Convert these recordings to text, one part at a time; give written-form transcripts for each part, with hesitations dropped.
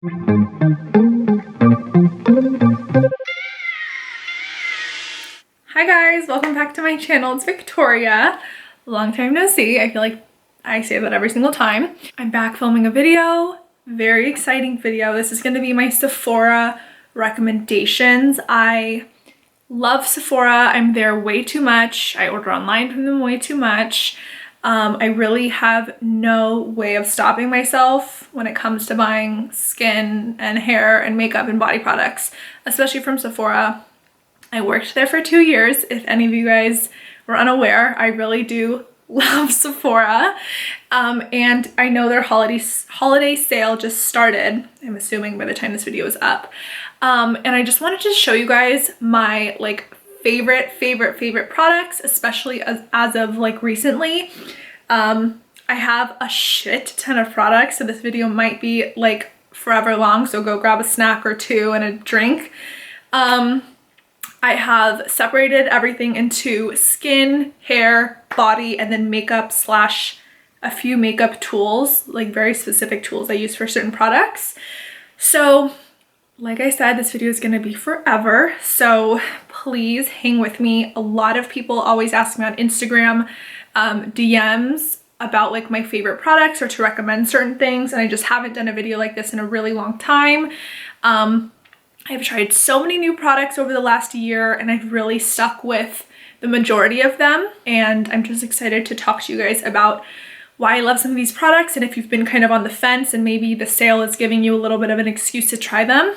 Hi guys, welcome back to my channel. It's Victoria. Long time no see. I feel like I say that every single time. I'm back filming a video, very exciting video. This is going to be my Sephora recommendations. I love Sephora. I'm there way too much. I order online from them way too much. I really have no way of stopping myself when it comes to buying skin and hair and makeup and body products, especially from Sephora. I worked there for 2 years. If any of you guys were unaware, I really do love Sephora. And I know their holiday sale just started, I'm assuming by the time this video is up. And I just wanted to show you guys my favorite products, especially as of like recently. I have a shit ton of products, so this video might be like forever long, so go grab a snack or two and a drink. I have separated everything into skin, hair, body, and then makeup slash a few makeup tools, like very specific tools I use for certain products. So like I said, this video is going to be forever, so please hang with me. A lot of people always ask me on Instagram DMs about like my favorite products or to recommend certain things, and I just haven't done a video like this in a really long time. I've tried so many new products over the last year and I've really stuck with the majority of them, and I'm just excited to talk to you guys about why I love some of these products, and if you've been kind of on the fence and maybe the sale is giving you a little bit of an excuse to try them,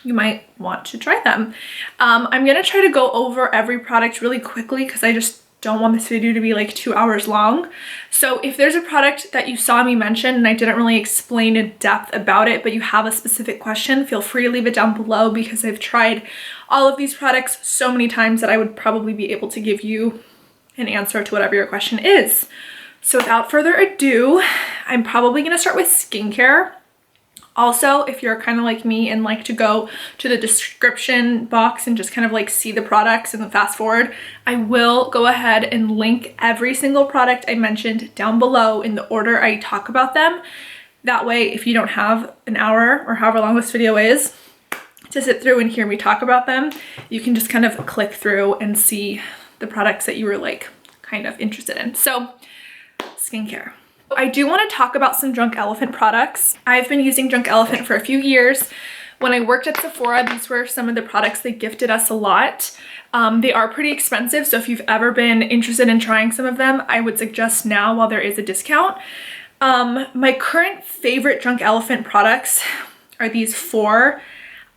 you might want to try them. I'm gonna try to go over every product really quickly because I just don't want this video to be like 2 hours long. So if there's a product that you saw me mention and I didn't really explain in depth about it, but you have a specific question, feel free to leave it down below because I've tried all of these products so many times that I would probably be able to give you an answer to whatever your question is. So without further ado, I'm probably gonna start with skincare. Also, if you're kind of like me and like to go to the description box and just kind of like see the products and then fast forward, I will go ahead and link every single product I mentioned down below in the order I talk about them. That way, if you don't have an hour or however long this video is to sit through and hear me talk about them, you can just kind of click through and see the products that you were like kind of interested in. So, skincare. I do want to talk about some Drunk Elephant products. I've been using Drunk Elephant for a few years. When I worked at Sephora, these were some of the products they gifted us a lot. They are pretty expensive, so if you've ever been interested in trying some of them, I would suggest now while there is a discount. My current favorite Drunk Elephant products are these 4.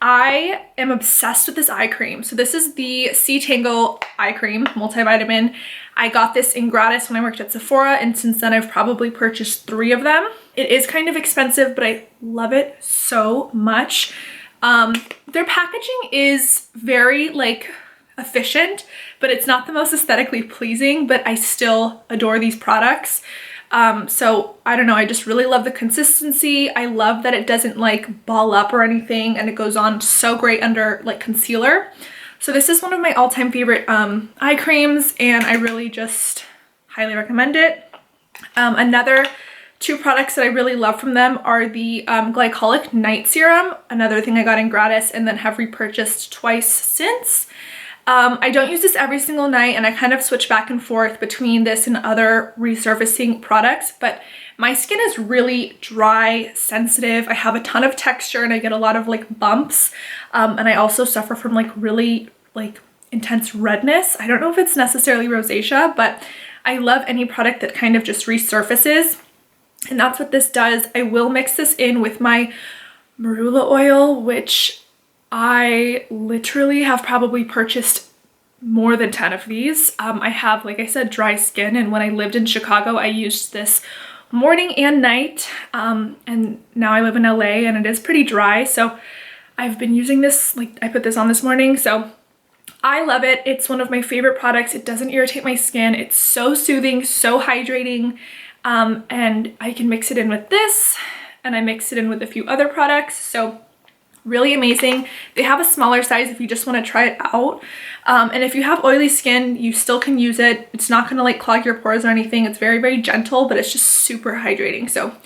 I am obsessed with this eye cream. So this is the C Tango eye cream multivitamin. I got this in gratis when I worked at Sephora, and since then I've probably purchased 3 of them. It is kind of expensive, but I love it so much. Their packaging is very like efficient, but it's not the most aesthetically pleasing, but I still adore these products. So I don't know, I just really love the consistency. I love that it doesn't like ball up or anything, and it goes on so great under like concealer. So this is one of my all-time favorite eye creams, and I really just highly recommend it. Another 2 products that I really love from them are the Glycolic Night Serum, another thing I got in gratis and then have repurchased twice since. I don't use this every single night, and I kind of switch back and forth between this and other resurfacing products, but my skin is really dry, sensitive. I have a ton of texture and I get a lot of like bumps. And I also suffer from like really like intense redness. I don't know if it's necessarily rosacea, but I love any product that kind of just resurfaces. And that's what this does. I will mix this in with my marula oil, which I literally have probably purchased more than 10 of these. I have, like I said, dry skin, and when I lived in Chicago, I used this morning and night, and now I live in LA and it is pretty dry, so I've been using this, like I put this on this morning, so I love it. It's one of my favorite products. It doesn't irritate my skin. It's so soothing, so hydrating, and I can mix it in with this, and I mix it in with a few other products, so really amazing. They have a smaller size if you just want to try it out. And if you have oily skin, you still can use it. It's not going to like clog your pores or anything. It's very, very gentle, but it's just super hydrating. So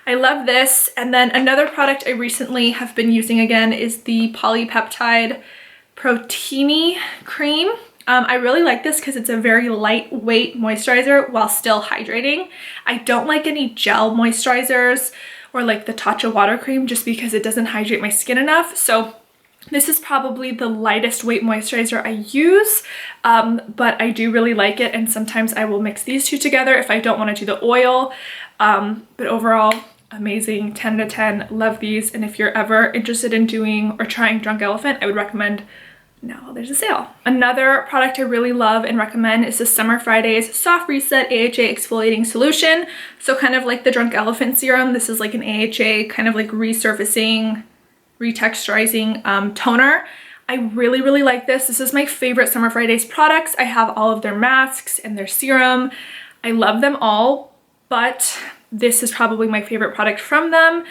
I love this. And then another product I recently have been using again is the Polypeptide Proteini Cream. I really like this because it's a very lightweight moisturizer while still hydrating. I don't like any gel moisturizers or like the Tatcha water cream just because it doesn't hydrate my skin enough. So this is probably the lightest weight moisturizer I use, but I do really like it, and sometimes I will mix these two together if I don't want to do the oil. But overall, amazing, 10 out of 10, love these. And if you're ever interested in doing or trying Drunk Elephant, I would recommend now while there's a sale. Another product I really love and recommend is the Summer Fridays Soft Reset AHA Exfoliating Solution. So kind of like the Drunk Elephant serum, this is like an AHA kind of like resurfacing, retexturizing toner. I really, really like this. This is my favorite Summer Fridays products. I have all of their masks and their serum. I love them all, but this is probably my favorite product from them.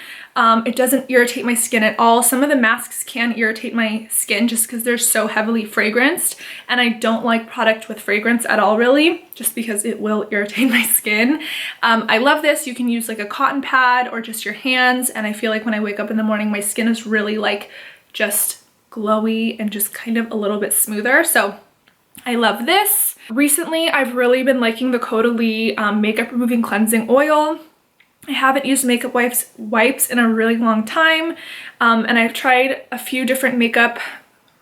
It doesn't irritate my skin at all. Some of the masks can irritate my skin just because they're so heavily fragranced, and I don't like product with fragrance at all really, just because it will irritate my skin. I love this. You can use like a cotton pad or just your hands, and I feel like when I wake up in the morning, my skin is really like just glowy and just kind of a little bit smoother. So I love this. Recently, I've really been liking the Caudalie Makeup Removing Cleansing Oil. I haven't used makeup wipes in a really long time, and I've tried a few different makeup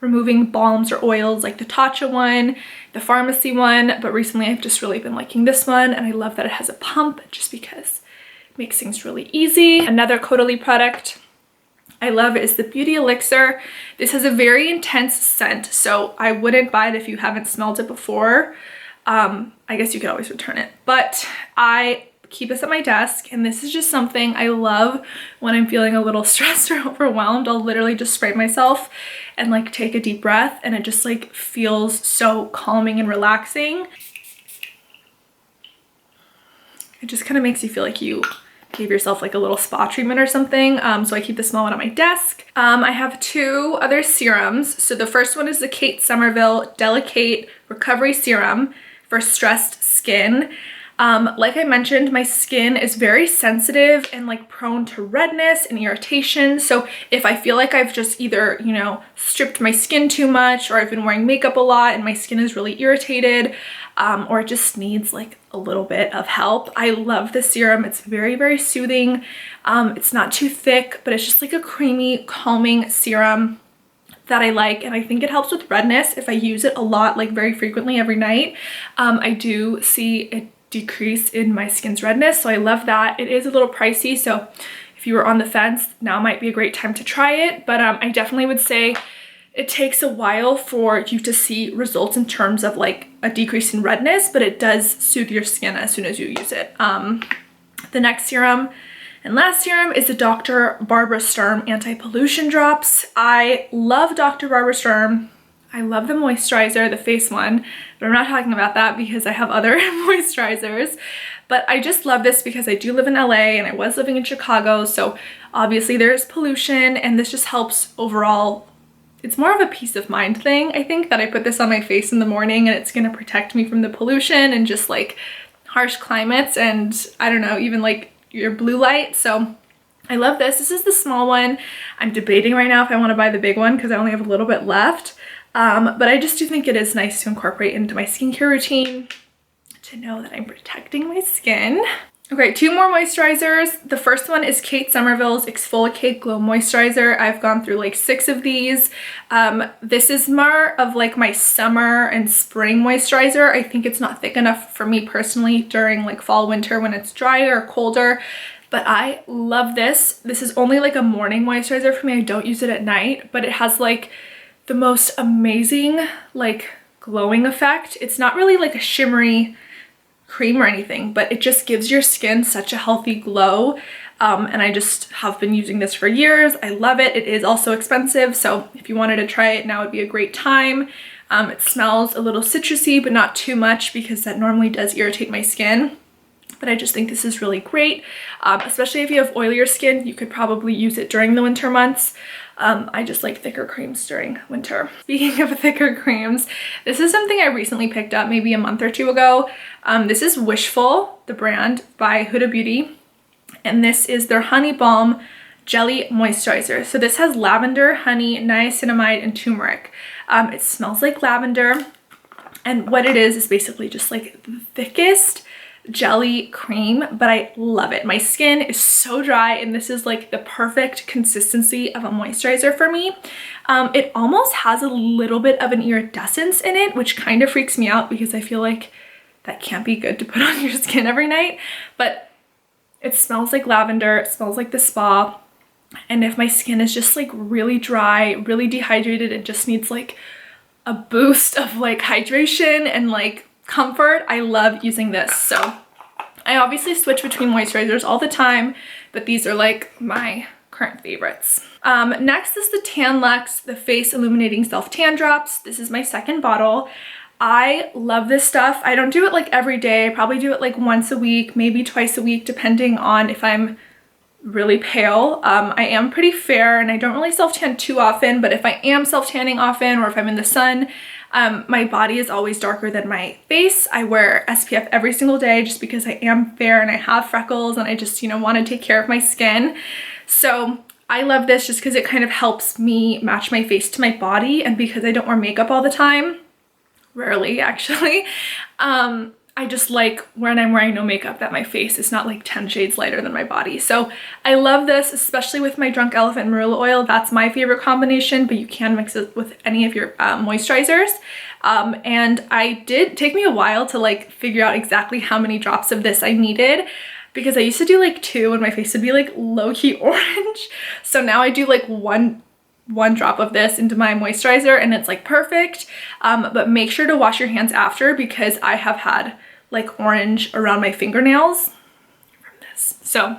removing balms or oils like the Tatcha one, the Pharmacy one, but recently I've just really been liking this one, and I love that it has a pump just because it makes things really easy. Another Caudalie product I love is the Beauty Elixir. This has a very intense scent, so I wouldn't buy it if you haven't smelled it before. I guess you could always return it, but I keep this at my desk, and this is just something I love when I'm feeling a little stressed or overwhelmed. I'll literally just spray myself and like take a deep breath, and it just like feels so calming and relaxing. It just kind of makes you feel like you gave yourself like a little spa treatment or something. So I keep the small one on my desk. I have two other serums. So the first one is the Kate Somerville Delicate Recovery Serum for stressed skin. Like I mentioned, my skin is very sensitive and like prone to redness and irritation. So if I feel like I've just either, you know, stripped my skin too much, or I've been wearing makeup a lot and my skin is really irritated, or it just needs like a little bit of help, I love this serum. It's very, very soothing. It's not too thick, but it's just like a creamy, calming serum that I like, and I think it helps with redness. If I use it a lot, like very frequently every night, I do see a decrease in my skin's redness, so I love that. It is a little pricey, so if you were on the fence, now might be a great time to try it, but I definitely would say it takes a while for you to see results in terms of like a decrease in redness, but it does soothe your skin as soon as you use it. The next serum and last serum is the Dr. Barbara Sturm Anti-Pollution Drops. I love Dr. Barbara Sturm. I love the moisturizer, the face one, but I'm not talking about that because I have other moisturizers. But I just love this because I do live in LA and I was living in Chicago, so obviously there's pollution, and this just helps overall. It's more of a peace of mind thing, I think, that I put this on my face in the morning and it's gonna protect me from the pollution and just like harsh climates and I don't know, even like your blue light. So I love this. This is the small one. I'm debating right now if I want to buy the big one because I only have a little bit left. But I just do think it is nice to incorporate into my skincare routine to know that I'm protecting my skin. Okay, two more moisturizers. The first one is Kate Somerville's Exfoliate Glow Moisturizer. I've gone through like 6 of these. This is more of like my summer and spring moisturizer. I think it's not thick enough for me personally during like fall, winter when it's drier or colder. But I love this. This is only like a morning moisturizer for me. I don't use it at night, but it has like the most amazing like glowing effect. It's not really like a shimmery cream or anything, but it just gives your skin such a healthy glow. And I just have been using this for years. I love it. It is also expensive, so if you wanted to try it, now would be a great time. It smells a little citrusy, but not too much because that normally does irritate my skin. But I just think this is really great, especially if you have oilier skin. You could probably use it during the winter months. I just like thicker creams during winter. Speaking of thicker creams, this is something I recently picked up maybe a month or 2 ago. This is Wishful, the brand, by Huda Beauty. and this is their Honey Balm Jelly Moisturizer. So this has lavender, honey, niacinamide, and turmeric. It smells like lavender, and what it is basically just like the thickest jelly cream, but I love it. My skin is so dry, and this is like the perfect consistency of a moisturizer for me. It almost has a little bit of an iridescence in it, which kind of freaks me out because I feel like that can't be good to put on your skin every night, but it smells like lavender, it smells like the spa. And if my skin is just like really dry, really dehydrated, it just needs like a boost of like hydration and like comfort, I love using this. So I obviously switch between moisturizers all the time, but these are like my current favorites. Next is the Tan Luxe, the Face Illuminating Self Tan Drops. This is my second bottle. I love this stuff. I don't do it like every day. I probably do it like once a week, maybe twice a week, depending on if I'm really pale. I am pretty fair and I don't really self-tan too often, but if I am self-tanning often or if I'm in the sun, my body is always darker than my face. I wear SPF every single day just because I am fair and I have freckles and I just, you know, want to take care of my skin. So I love this just because it kind of helps me match my face to my body, and because I don't wear makeup all the time, rarely actually, I just like when I'm wearing no makeup that my face is not like 10 shades lighter than my body. So I love this, especially with my Drunk Elephant Marula oil. That's my favorite combination, but you can mix it with any of your moisturizers. And I did take me a while to like figure out exactly how many drops of this I needed, because I used to do like 2 and my face would be like low-key orange. So now I do like one drop of this into my moisturizer and it's like perfect. But make sure to wash your hands after, because I have had like orange around my fingernails from this. So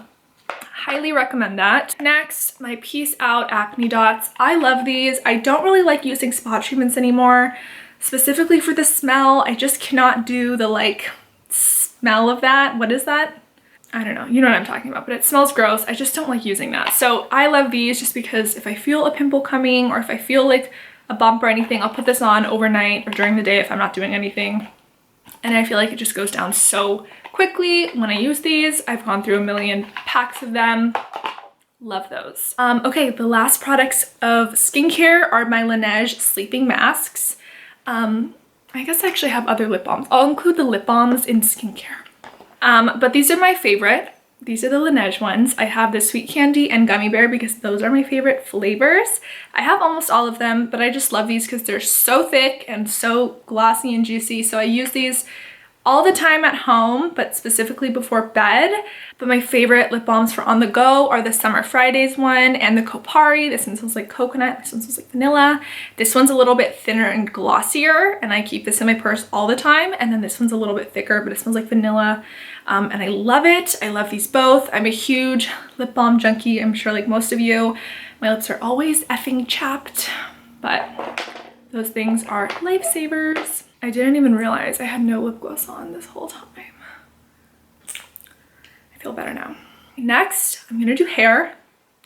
highly recommend that. Next, my Peace Out Acne Dots. I love these. I don't really like using spot treatments anymore, specifically for the smell. I just cannot do the like smell of that. What is that? I don't know, you know what I'm talking about, but it smells gross. I just don't like using that. So I love these just because if I feel a pimple coming or if I feel like a bump or anything, I'll put this on overnight or during the day if I'm not doing anything. And I feel like it just goes down so quickly when I use these. I've gone through a million packs of them. Love those. Okay, the last products of skincare are my Laneige sleeping masks. I guess I actually have other lip balms. I'll include the lip balms in skincare. But these are my favorite. These are the Laneige ones. I have the sweet candy and gummy bear because those are my favorite flavors. I have almost all of them, but I just love these because they're so thick and so glossy and juicy. So I use these all the time at home, but specifically before bed. But my favorite lip balms for on the go are the Summer Fridays one and the Kopari. This one smells like coconut, this one smells like vanilla. This one's a little bit thinner and glossier, and I keep this in my purse all the time. And then this one's a little bit thicker, but it smells like vanilla. And I love it. I love these both. I'm a huge lip balm junkie, I'm sure like most of you. My lips are always effing chapped, but those things are lifesavers. I didn't even realize I had no lip gloss on this whole time. I feel better now. Next, I'm gonna do hair,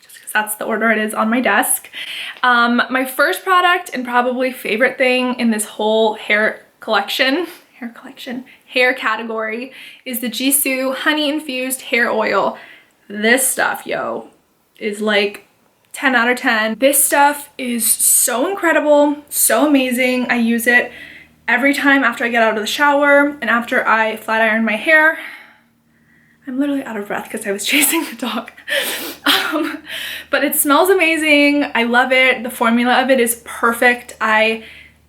just because that's the order it is on my desk. My first product and probably favorite thing in this whole hair category is the Jisoo Honey Infused Hair Oil. This stuff, yo, is like 10 out of 10. This stuff is so incredible, so amazing. I use it every time after I get out of the shower and after I flat iron my hair. I'm literally out of breath because I was chasing the dog. But it smells amazing. I love it. The formula of it is perfect. I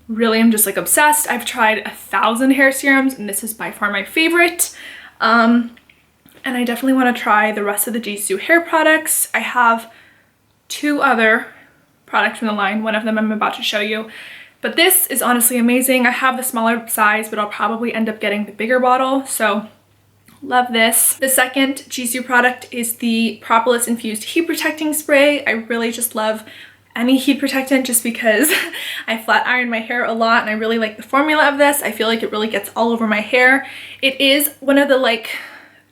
really am just like obsessed. I've tried 1,000 hair serums and this is by far my favorite. And I definitely want to try the rest of the Jisoo hair products. I have 2 other products from the line. One of them I'm about to show you. But this is honestly amazing. I have the smaller size, but I'll probably end up getting the bigger bottle. So love this. The second Jisoo product is the Propolis Infused Heat Protecting Spray. I really just love any heat protectant just because I flat iron my hair a lot and I really like the formula of this. I feel like it really gets all over my hair. It is one of the like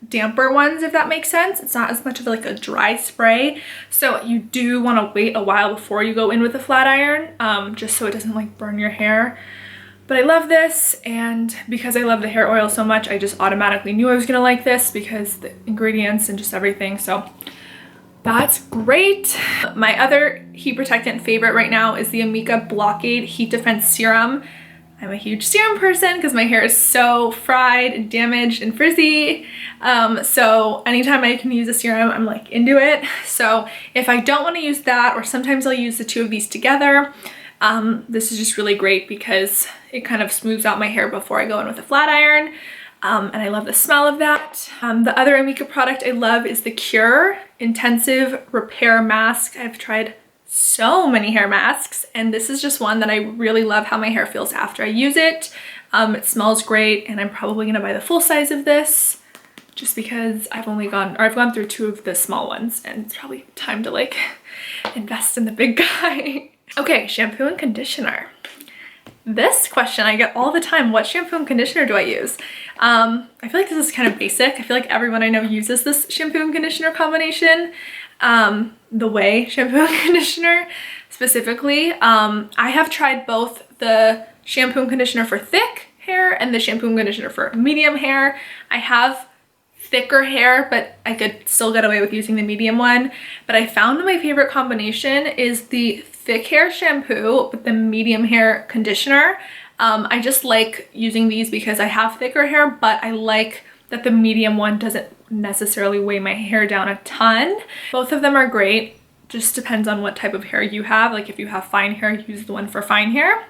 damper ones, if that makes sense. It's not as much of like a dry spray, so you do want to wait a while before you go in with a flat iron, just so it doesn't like burn your hair. But I love this, and because I love the hair oil so much, I just automatically knew I was gonna like this because the ingredients and just everything, so that's great. My other heat protectant favorite right now is the Amika Blockade Heat Defense Serum. I'm a huge serum person because my hair is so fried and damaged and frizzy. So anytime I can use a serum, I'm like into it. So if I don't want to use that, or sometimes I'll use the two of these together, this is just really great because it kind of smooths out my hair before I go in with a flat iron. And I love the smell of that. The other Amika product I love is the Cure Intensive Repair Mask. I've tried so many hair masks, and this is just one that I really love how my hair feels after I use it. It smells great, and I'm probably gonna buy the full size of this just because I've gone through two of the small ones, and it's probably time to like invest in the big guy. Okay, shampoo and conditioner. This question I get all the time: what shampoo and conditioner do I use? I feel like this is kind of basic. I feel like everyone I know uses this shampoo and conditioner combination. The Way shampoo and conditioner specifically. I have tried both the shampoo and conditioner for thick hair and the shampoo and conditioner for medium hair. I have thicker hair, but I could still get away with using the medium one. But I found my favorite combination is the thick hair shampoo with the medium hair conditioner. I just like using these because I have thicker hair, but I like that the medium one doesn't necessarily weigh my hair down a ton. Both of them are great. Just depends on what type of hair you have. Like if you have fine hair, use the one for fine hair.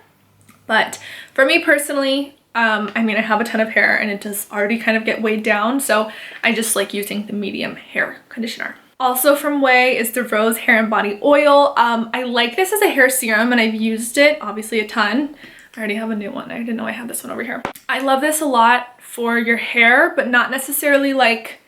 But for me personally, I mean, I have a ton of hair and it does already kind of get weighed down, so I just like using the medium hair conditioner. Also from Way is the Rose Hair and Body Oil. I like this as a hair serum and I've used it obviously a ton. I already have a new one. I didn't know I had this one over here. I love this a lot for your hair, but not necessarily like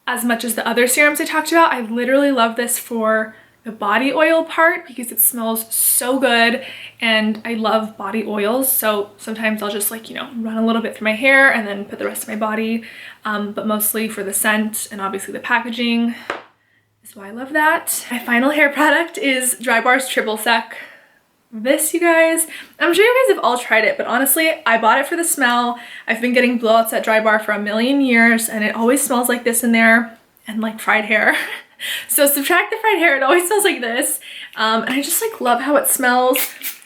as much as the other serums I talked about. I literally love this for the body oil part because it smells so good, and I love body oils, so sometimes I'll just like, you know, run a little bit through my hair and then put the rest of my body, but mostly for the scent and obviously the packaging is why I love that. My final hair product is Drybar's Triple Sec. This, you guys, I'm sure you guys have all tried it, but honestly, I bought it for the smell. I've been getting blowouts at Drybar for a million years, and it always smells like this in there and like fried hair. So subtract the fried hair, it always smells like this. And I just like love how it smells,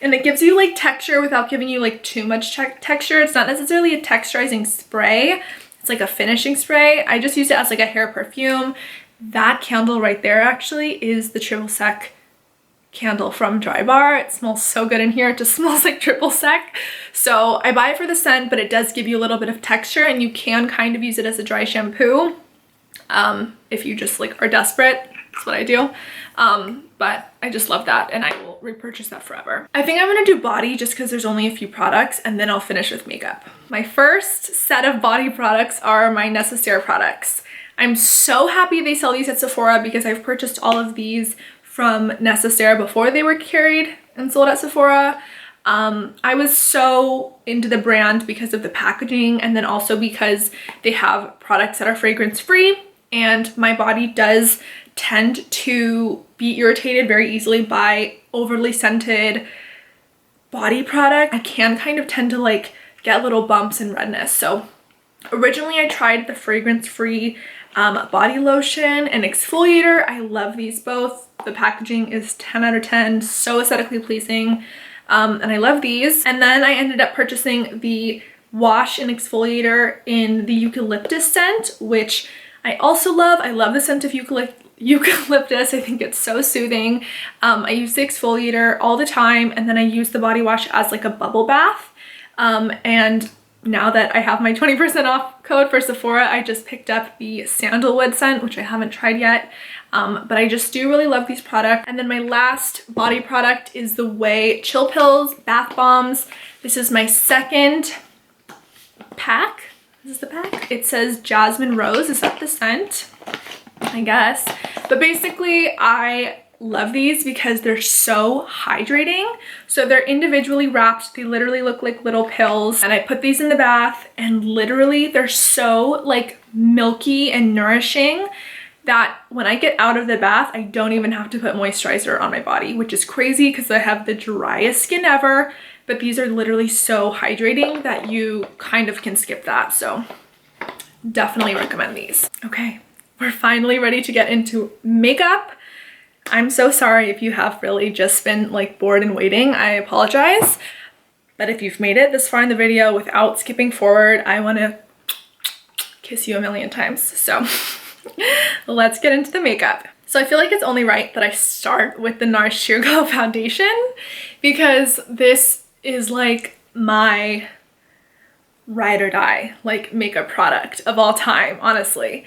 and it gives you like texture without giving you like too much texture. It's not necessarily a texturizing spray. It's like a finishing spray. I just used it as like a hair perfume. That candle right there actually is the Triple Sec candle from Drybar. It smells so good in here. It just smells like Triple Sec. So I buy it for the scent, but it does give you a little bit of texture, and you can kind of use it as a dry shampoo if you just like are desperate. That's what I do. But I just love that, and I will repurchase that forever. I think I'm gonna do body just because there's only a few products, and then I'll finish with makeup. My first set of body products are my Necessaire products. I'm so happy they sell these at Sephora because I've purchased all of these from Necessaire before they were carried and sold at Sephora. I was so into the brand because of the packaging, and then also because they have products that are fragrance free, and my body does tend to be irritated very easily by overly scented body product. I can kind of tend to like get little bumps and redness. So originally I tried the fragrance free body lotion and exfoliator. I love these both. The packaging is 10 out of 10, so aesthetically pleasing, and I love these. And then I ended up purchasing the wash and exfoliator in the eucalyptus scent, which I also love. I love the scent of eucalyptus. I think it's so soothing. I use the exfoliator all the time, and then I use the body wash as like a bubble bath. And now that I have my 20% off code for Sephora, I just picked up the sandalwood scent, which I haven't tried yet. But I just do really love these products. And then my last body product is the Way Chill Pills Bath Bombs. This is my second pack. This is the pack. It says Jasmine Rose. Is that the scent? I guess. But basically, I love these because they're so hydrating. So they're individually wrapped. They literally look like little pills, and I put these in the bath, and literally they're so like milky and nourishing that when I get out of the bath, I don't even have to put moisturizer on my body, which is crazy because I have the driest skin ever. but these are literally so hydrating that you kind of can skip that. So definitely recommend these. Okay, we're finally ready to get into makeup. I'm so sorry if you have really just been like bored and waiting. I apologize. But if you've made it this far in the video without skipping forward, I want to kiss you a million times. So let's get into the makeup. So I feel like it's only right that I start with the NARS Sheer Glow foundation because this is like my ride or die like makeup product of all time, honestly.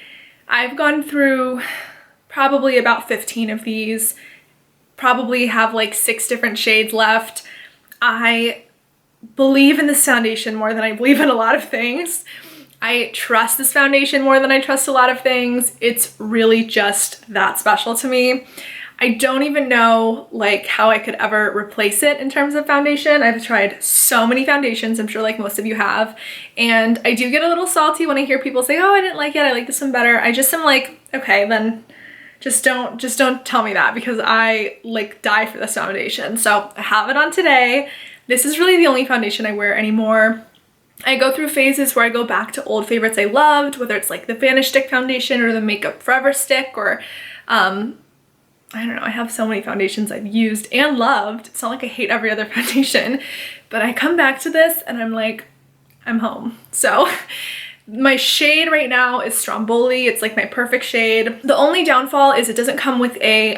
I've gone through probably about 15 of these, probably have like 6 different shades left. I believe in this foundation more than I believe in a lot of things. I trust this foundation more than I trust a lot of things. It's really just that special to me. I don't even know like how I could ever replace it in terms of foundation. I've tried so many foundations, I'm sure like most of you have, and I do get a little salty when I hear people say, oh, I didn't like it, I like this one better. I just am like, okay, then just don't tell me that, because I like die for this foundation. So I have it on today. This is really the only foundation I wear anymore. I go through phases where I go back to old favorites I loved, whether it's like the Vanish Stick foundation or the Makeup Forever stick, or I don't know, I have so many foundations I've used and loved. It's not like I hate every other foundation, but I come back to this and I'm like, I'm home. So my shade right now is Stromboli. It's like my perfect shade. The only downfall is it doesn't come with a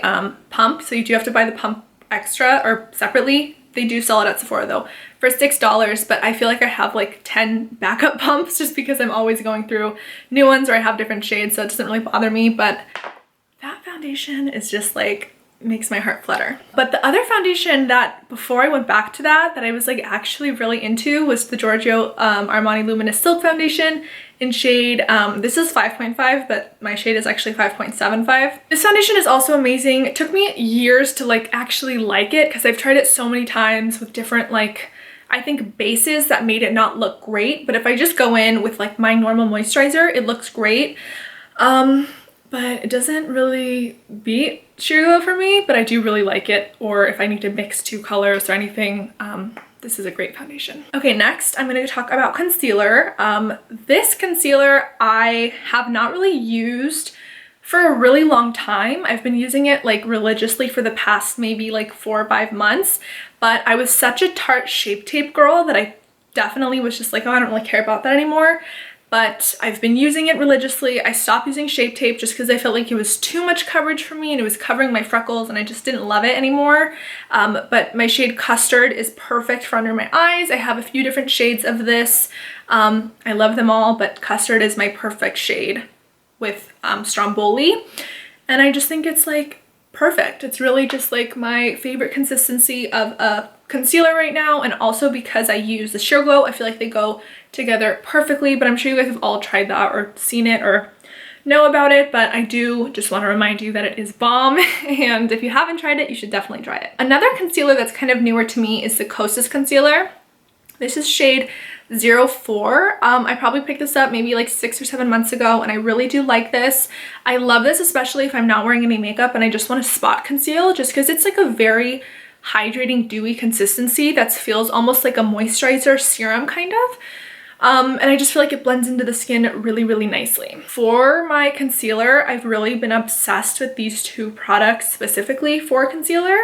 pump, so you do have to buy the pump extra or separately. They do sell it at Sephora though for $6, but I feel like I have like 10 backup pumps just because I'm always going through new ones or I have different shades, so it doesn't really bother me. But that foundation is just like, makes my heart flutter. But the other foundation that before I went back to that I was like actually really into was the Giorgio Armani Luminous Silk foundation in shade, this is 5.5, but my shade is actually 5.75. This foundation is also amazing. It took me years to like actually like it because I've tried it so many times with different like, I think bases that made it not look great. But if I just go in with like my normal moisturizer, it looks great. But it doesn't really beat Sheer Glow for me, but I do really like it. Or if I need to mix 2 colors or anything, this is a great foundation. Okay, next I'm gonna talk about concealer. This concealer I have not really used for a really long time. I've been using it like religiously for the past maybe like 4 or 5 months, but I was such a Tarte Shape Tape girl that I definitely was just like, oh, I don't really care about that anymore. But I've been using it religiously. I stopped using Shape Tape just because I felt like it was too much coverage for me and it was covering my freckles and I just didn't love it anymore. But my shade Custard is perfect for under my eyes. I have a few different shades of this. I love them all, but Custard is my perfect shade with Stromboli. And I just think it's like perfect. It's really just like my favorite consistency of a concealer right now, and also because I use the Sheer Glow, I feel like they go together perfectly. But I'm sure you guys have all tried that or seen it or know about it, but I do just want to remind you that it is bomb, and if you haven't tried it, you should definitely try it. Another concealer that's kind of newer to me is the Kosas concealer. This is shade 04. I probably picked this up maybe like 6 or 7 months ago, and I really do like this. I love this, especially if I'm not wearing any makeup and I just want to spot conceal, just because it's like a very hydrating, dewy consistency that feels almost like a moisturizer serum kind of. And I just feel like it blends into the skin really, really nicely. For my concealer, I've really been obsessed with these 2 products specifically for concealer.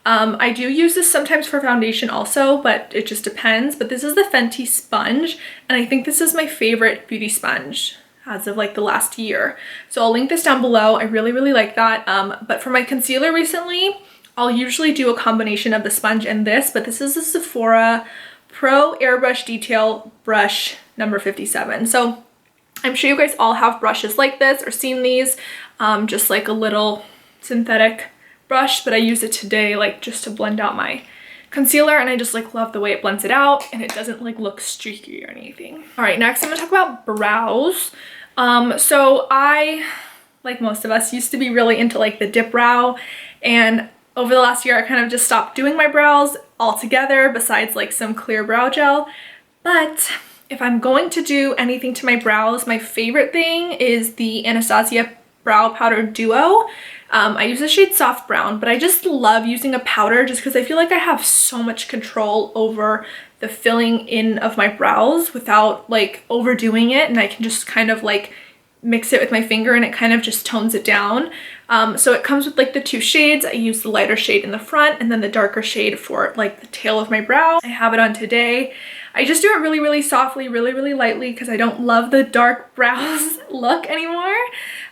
I do use this sometimes for foundation also, but it just depends. But this is the Fenty sponge, and I think this is my favorite beauty sponge as of like the last year. So I'll link this down below. I really, really like that. But for my concealer recently, I'll usually do a combination of the sponge and this, but this is the Sephora Pro Airbrush Detail Brush number 57. So I'm sure you guys all have brushes like this or seen these, just like a little synthetic brush, but I use it today like just to blend out my concealer, and I just like love the way it blends it out and it doesn't like look streaky or anything. All right, next I'm gonna talk about brows. So I, like most of us, used to be really into like the dip brow, and over the last year I kind of just stopped doing my brows altogether besides like some clear brow gel. But if I'm going to do anything to my brows, my favorite thing is the Anastasia Brow Powder Duo. I use the shade Soft Brown, but I just love using a powder just because I feel like I have so much control over the filling in of my brows without like overdoing it, and I can just kind of like mix it with my finger and it kind of just tones it down. So it comes with like the 2 shades. I use the lighter shade in the front and then the darker shade for like the tail of my brow. I have it on today. I just do it really, really softly, really, really lightly because I don't love the dark brows look anymore.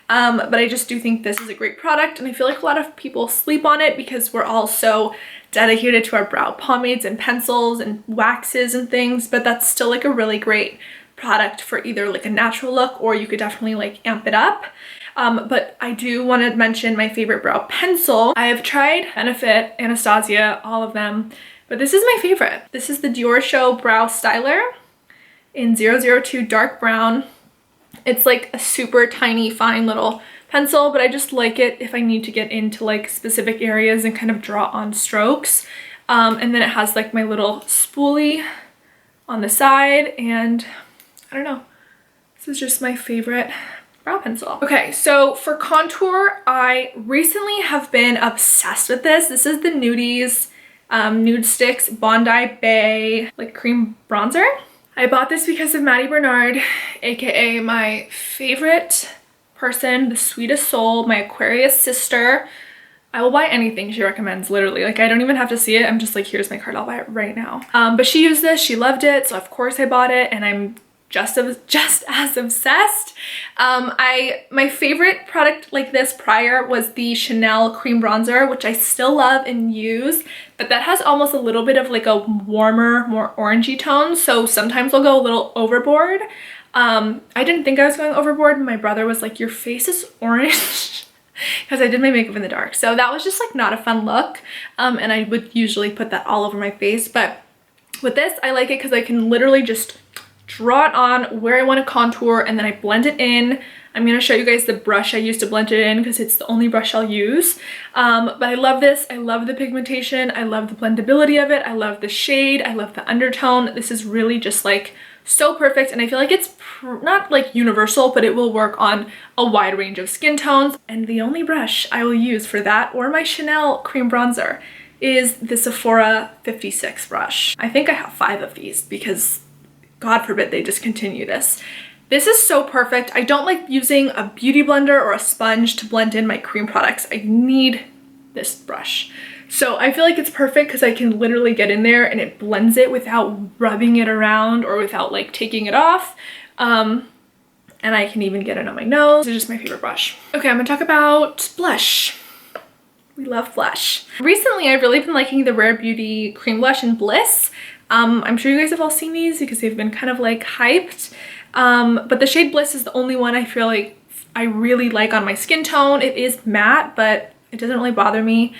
But I just do think this is a great product, and I feel like a lot of people sleep on it because we're all so dedicated to our brow pomades and pencils and waxes and things, but that's still like a really great product for either like a natural look, or you could definitely like amp it up. But I do want to mention my favorite brow pencil. I have tried Benefit, Anastasia, all of them, but this is my favorite. This is the Dior Show Brow Styler in 002 Dark Brown. It's like a super tiny, fine little pencil, but I just like it if I need to get into like specific areas and kind of draw on strokes. And then it has like my little spoolie on the side, and I don't know, this is just my favorite brow pencil. Okay, so for contour, I recently have been obsessed with this. This is the Nudies Nude Sticks Bondi Bay like cream bronzer. I bought this because of Maddie Bernard, aka my favorite person, the sweetest soul, my Aquarius sister. I will buy anything she recommends, literally. Like, I don't even have to see it. I'm just like, here's my card, I'll buy it right now. But she used this, she loved it, so of course I bought it, and I'm just as obsessed. My favorite product like this prior was the Chanel cream bronzer, which I still love and use, but that has almost a little bit of like a warmer, more orangey tone, so sometimes I'll go a little overboard. I didn't think I was going overboard. My brother was like, your face is orange, because I did my makeup in the dark, so that was just like not a fun look. And I would usually put that all over my face, but with this I like it because I can literally just draw it on where I want to contour, and then I blend it in. I'm going to show you guys the brush I use to blend it in because it's the only brush I'll use. But I love this. I love the pigmentation. I love the blendability of it. I love the shade. I love the undertone. This is really just like so perfect, and I feel like it's not like universal, but it will work on a wide range of skin tones. And the only brush I will use for that or my Chanel cream bronzer is the Sephora 56 brush. I think I have 5 of these because God forbid they discontinue this. This is so perfect. I don't like using a beauty blender or a sponge to blend in my cream products. I need this brush. So I feel like it's perfect because I can literally get in there and it blends it without rubbing it around or without like taking it off. And I can even get it on my nose. This is just my favorite brush. Okay, I'm gonna talk about blush. We love blush. Recently, I've really been liking the Rare Beauty Cream Blush in Bliss. I'm sure you guys have all seen these because they've been kind of like hyped. But the shade Bliss is the only one I feel like I really like on my skin tone. It is matte, but it doesn't really bother me.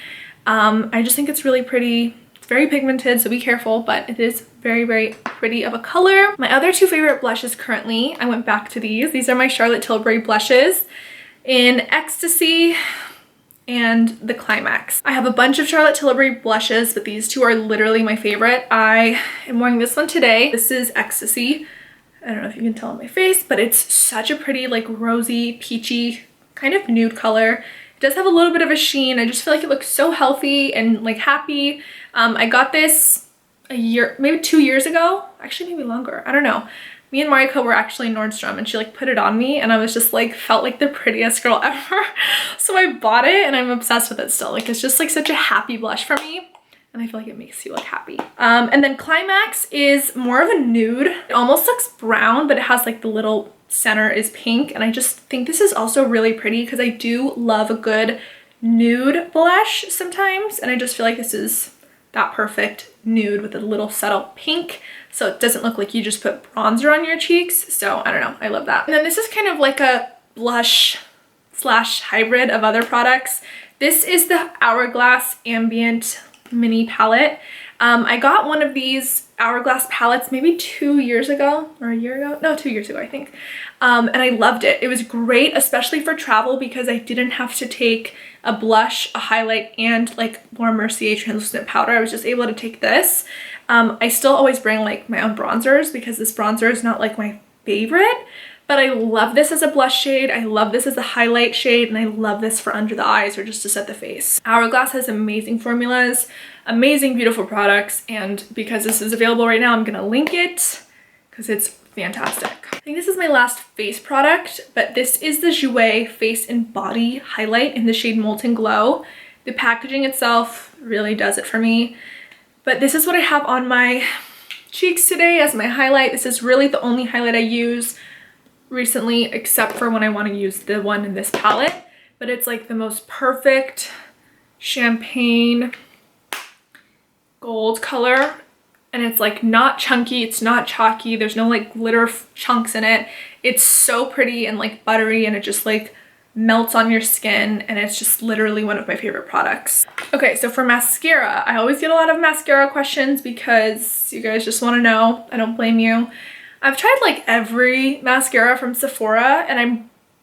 I just think it's really pretty. It's very pigmented, so be careful, but it is very, very pretty of a color. My other 2 favorite blushes currently, I went back to these. These are my Charlotte Tilbury blushes in Ecstasy and the Climax. I have a bunch of Charlotte Tilbury blushes, but these 2 are literally my favorite. I am wearing this one today. This is Ecstasy. I don't know if you can tell on my face, but it's such a pretty like rosy, peachy kind of nude color. It does have a little bit of a sheen. I just feel like it looks so healthy and like happy. I got this a year, maybe 2 years ago. Actually, maybe longer. I don't know. Me and Marika were actually in Nordstrom and she like put it on me and I was just like, felt like the prettiest girl ever. So I bought it and I'm obsessed with it still. Like, it's just like such a happy blush for me. And I feel like it makes you look happy. And then Climax is more of a nude. It almost looks brown, but it has like the little center is pink. And I just think this is also really pretty because I do love a good nude blush sometimes. And I just feel like this is that perfect nude with a little subtle pink. So it doesn't look like you just put bronzer on your cheeks. So I don't know, I love that. And then this is kind of like a blush slash hybrid of other products. This is the Hourglass Ambient Mini Palette. I got one of these Hourglass palettes maybe 2 years ago or a year ago. No, 2 years ago, I think. And I loved it. It was great, especially for travel because I didn't have to take a blush, a highlight, and like Laura Mercier translucent powder. I was just able to take this. I still always bring like my own bronzers because this bronzer is not like my favorite, but I love this as a blush shade. I love this as a highlight shade, and I love this for under the eyes or just to set the face. Hourglass has amazing formulas, amazing, beautiful products, and because this is available right now, I'm gonna link it because it's fantastic. I think this is my last face product, but this is the Jouer Face and Body Highlight in the shade Molten Glow. The packaging itself really does it for me, but this is what I have on my cheeks today as my highlight. This is really the only highlight I use recently, except for when I want to use the one in this palette, but it's like the most perfect champagne gold color, and it's like not chunky, it's not chalky, there's no like glitter chunks in it. It's so pretty and like buttery, and it just like melts on your skin, and it's just literally one of my favorite products. Okay, so for mascara, I always get a lot of mascara questions because you guys just want to know. I don't blame you. I've tried like every mascara from Sephora, and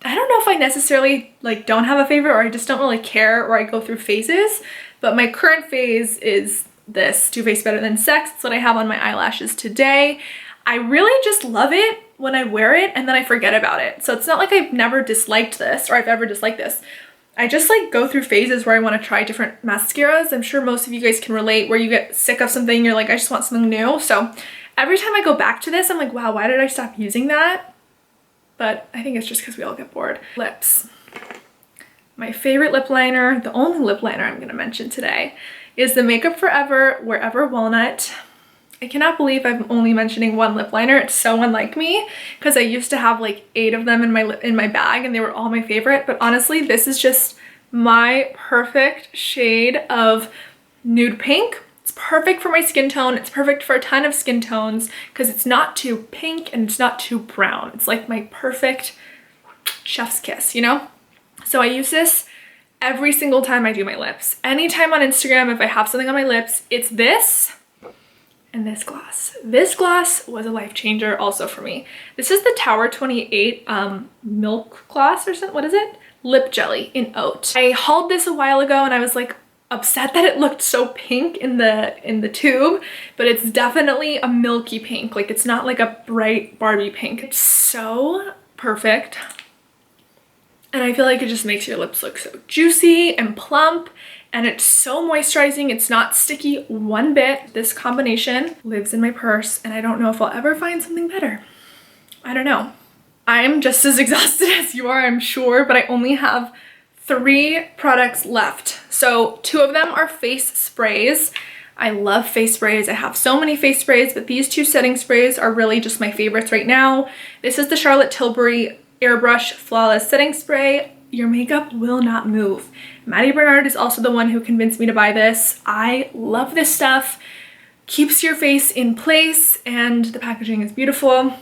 I don't know if I necessarily like don't have a favorite, or I just don't really care, or I go through phases, but my current phase is this Too Faced Better Than Sex. That's what I have on my eyelashes today. I really just love it when I wear it, and then I forget about it. So it's not like I've never disliked this, or I've ever disliked this. I just like go through phases where I want to try different mascaras. I'm sure most of you guys can relate, where you get sick of something, you're like, I just want something new. So every time I go back to this, I'm like, wow, why did I stop using that? But I think it's just because we all get bored. Lips. My favorite lip liner, the only lip liner I'm going to mention today, is the Makeup Forever Wherever Walnut. I cannot believe I'm only mentioning one lip liner. It's so unlike me, because I used to have like 8 of them in my bag, and they were all my favorite. But honestly, this is just my perfect shade of nude pink. It's perfect for my skin tone. It's perfect for a ton of skin tones because it's not too pink and it's not too brown. It's like my perfect chef's kiss, you know? So I use this every single time I do my lips. Anytime on Instagram, if I have something on my lips, it's this and this gloss. This gloss was a life changer also for me. This is the Tower 28 Milk Gloss or something. What is it? Lip Jelly in Oat. I hauled this a while ago, and I was like upset that it looked so pink in the tube, but it's definitely a milky pink. Like, it's not like a bright Barbie pink. It's so perfect. And I feel like it just makes your lips look so juicy and plump, and it's so moisturizing. It's not sticky one bit. This combination lives in my purse, and I don't know if I'll ever find something better. I don't know. I'm just as exhausted as you are, I'm sure, but I only have 3 products left. So 2 of them are face sprays. I love face sprays. I have so many face sprays, but these 2 setting sprays are really just my favorites right now. This is the Charlotte Tilbury Airbrush Flawless Setting Spray. Your makeup will not move. Maddie Bernard is also the one who convinced me to buy this. I love this stuff. Keeps your face in place, and the packaging is beautiful.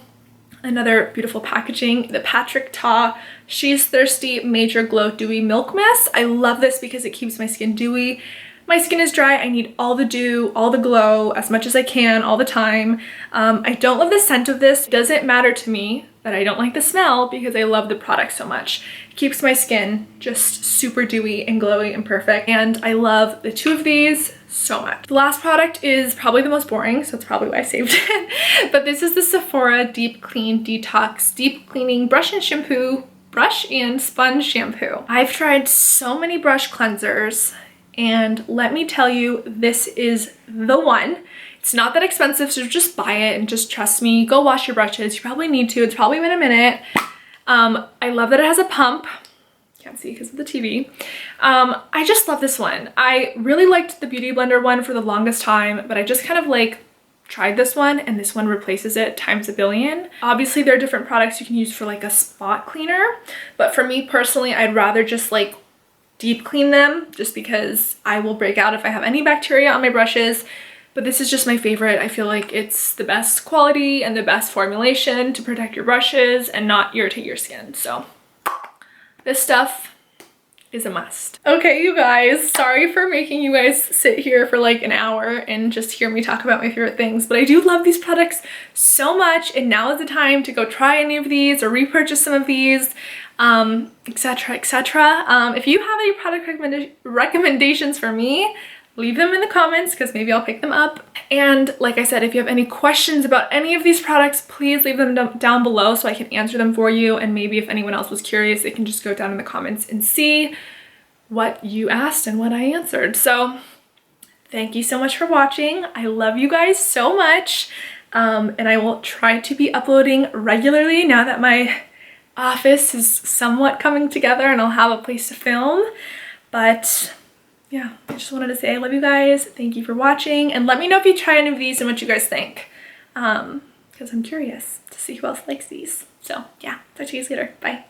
Another beautiful packaging, the Patrick Ta She's Thirsty Major Glow Dewy Milk Mist. I love this because it keeps my skin dewy. My skin is dry. I need all the dew, all the glow, as much as I can, all the time. I don't love the scent of this. It doesn't matter to me that I don't like the smell because I love the product so much. It keeps my skin just super dewy and glowy and perfect. And I love the 2 of these so much. The last product is probably the most boring, so that's probably why I saved it. But this is the Sephora Deep Clean Detox Deep Cleaning Brush and Sponge Shampoo. I've tried so many brush cleansers, and let me tell you, this is the one. It's not that expensive, so just buy it and just trust me. Go wash your brushes. You probably need to. It's probably been a minute. I love that it has a pump. Can't see because of the TV. I just love this one. I really liked the Beauty Blender one for the longest time, but I just kind of like tried this one, and this one replaces it times a billion. Obviously, there are different products you can use for like a spot cleaner, but for me personally, I'd rather just like deep clean them just because I will break out if I have any bacteria on my brushes. But this is just my favorite. I feel like it's the best quality and the best formulation to protect your brushes and not irritate your skin. So this stuff is a must. Okay, you guys, sorry for making you guys sit here for like an hour and just hear me talk about my favorite things, but I do love these products so much, and now is the time to go try any of these or repurchase some of these, etc, etc. If you have any product recommendations for me, leave them in the comments because maybe I'll pick them up. And like I said, if you have any questions about any of these products, please leave them down below so I can answer them for you. And maybe if anyone else was curious, they can just go down in the comments and see what you asked and what I answered. So thank you so much for watching. I love you guys so much. And I will try to be uploading regularly now that my office is somewhat coming together and I'll have a place to film. But yeah, I just wanted to say I love you guys. Thank you for watching, and let me know if you try any of these and what you guys think, because I'm curious to see who else likes these. So yeah, talk to you guys later. Bye.